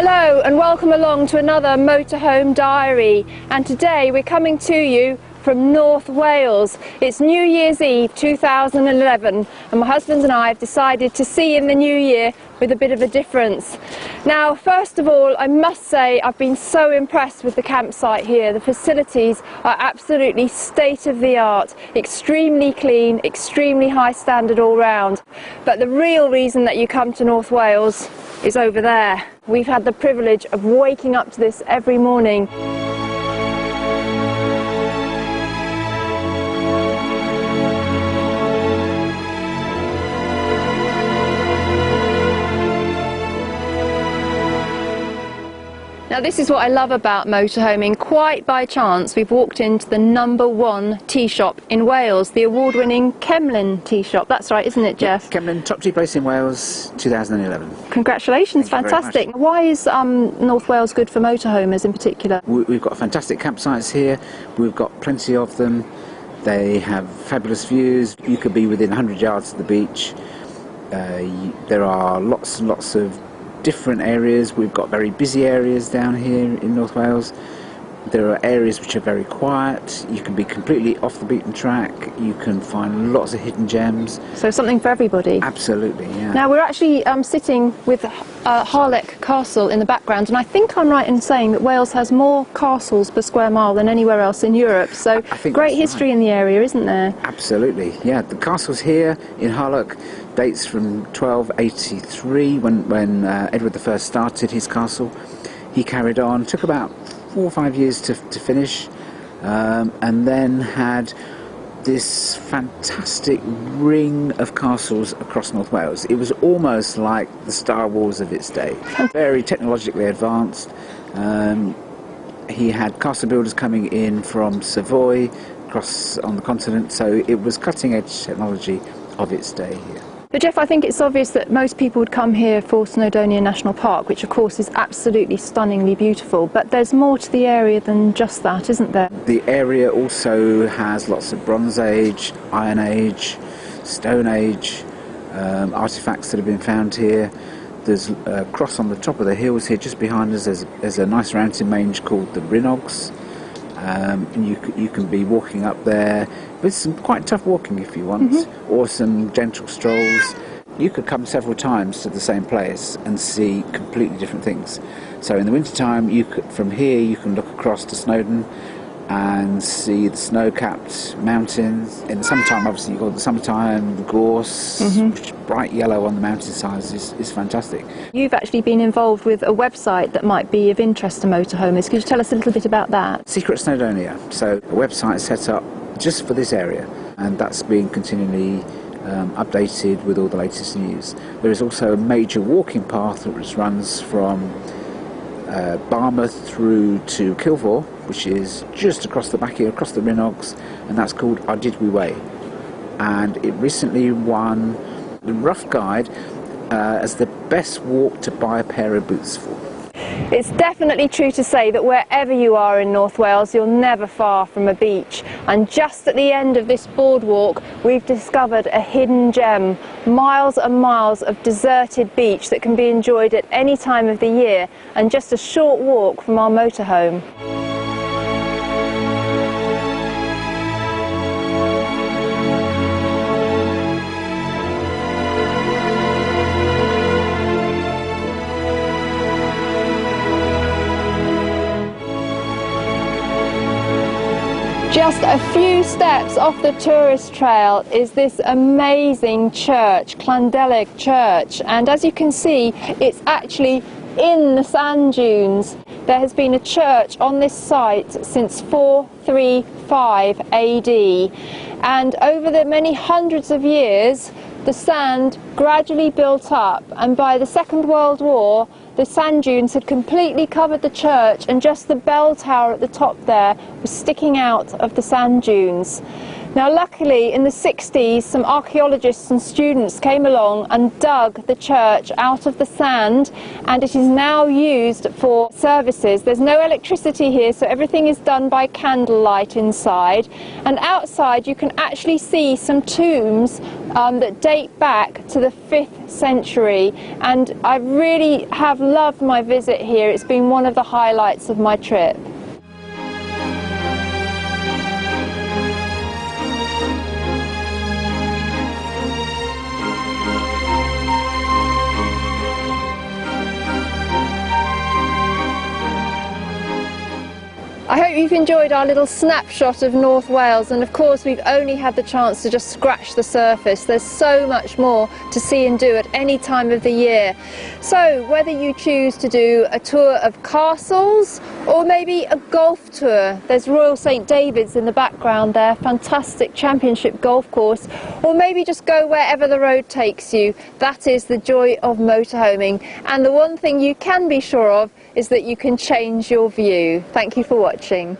Hello and welcome along to another Motorhome Diary, and today we're coming to you from North Wales. It's New Year's Eve 2011 and my husband and I have decided to see in the new year with a bit of a difference. Now, first of all, I must say I've been so impressed with the campsite here. The facilities are absolutely state-of-the-art, extremely clean, extremely high standard all round. But the real reason that you come to North Wales is over there. We've had the privilege of waking up to this every morning. Now, this is what I love about motorhoming. Quite by chance, we've walked into the #1 tea shop in Wales, the award-winning Kemlyn tea shop. That's right, isn't it, Jeff? Kemlyn, top tea place in Wales, 2011. Congratulations, fantastic. Why is North Wales good for motorhomers in particular? We've got fantastic campsites here. We've got plenty of them. They have fabulous views. You could be within 100 yards of the beach. There are lots and lots of different areas. We've got very busy areas down here in North Wales. There are areas which are very quiet. You can be completely off the beaten track. You can find lots of hidden gems. So something for everybody. Absolutely, yeah. Now we're actually sitting with Harlech Castle in the background, and I think I'm right in saying that Wales has more castles per square mile than anywhere else in Europe. So great history in the area, isn't there? Absolutely, yeah. The castles here in Harlech dates from 1283 when Edward I started his castle. He carried on, took about 4 or 5 years to finish, and then had this fantastic ring of castles across North Wales. It was almost like the Star Wars of its day. Very technologically advanced. He had castle builders coming in from Savoy across on the continent, so it was cutting edge technology of its day here. But Jeff, I think it's obvious that most people would come here for Snowdonia National Park, which of course is absolutely stunningly beautiful, but there's more to the area than just that, isn't there? The area also has lots of Bronze Age, Iron Age, Stone Age artefacts that have been found here. There's a cross on the top of the hills here just behind us. There's a nice mountain range called the Rhinogs. And you can be walking up there with some quite tough walking if you want, or some gentle strolls. You could come several times to the same place and see completely different things. So in the winter time, from here you can look across to Snowdon and see the snow-capped mountains. In the summertime, obviously, you've got the summertime, the gorse, which is bright yellow on the mountainsides, is fantastic. You've actually been involved with a website that might be of interest to motorhomers. Could you tell us a little bit about that? Secret Snowdonia. So a website set up just for this area, and that's being continually updated with all the latest news. There is also a major walking path which runs from Barmouth through to Kilvore, which is just across the back here, across the Rhinogs, and that's called Ardudwy Way. And it recently won the Rough Guide as the best walk to buy a pair of boots for. It's definitely true to say that wherever you are in North Wales, you're never far from a beach. And just at the end of this boardwalk, we've discovered a hidden gem, miles and miles of deserted beach that can be enjoyed at any time of the year, and just a short walk from our motorhome. Just a few steps off the tourist trail is this amazing church, Llandellig Church, and as you can see, it's actually in the sand dunes. There has been a church on this site since 435 AD, and over the many hundreds of years, the sand gradually built up, and by the Second World War, the sand dunes had completely covered the church, and just the bell tower at the top there was sticking out of the sand dunes. Now luckily in the 60s some archaeologists and students came along and dug the church out of the sand, and it is now used for services. There's no electricity here, so everything is done by candlelight inside, and outside you can actually see some tombs that date back to the 5th century, and I really have loved my visit here. It's been one of the highlights of my trip. I hope you've enjoyed our little snapshot of North Wales, and of course we've only had the chance to just scratch the surface. There's so much more to see and do at any time of the year. So whether you choose to do a tour of castles or maybe a golf tour, there's Royal St David's in the background there, fantastic championship golf course, or maybe just go wherever the road takes you. That is the joy of motorhoming, and the one thing you can be sure of is that you can change your view. Thank you for watching.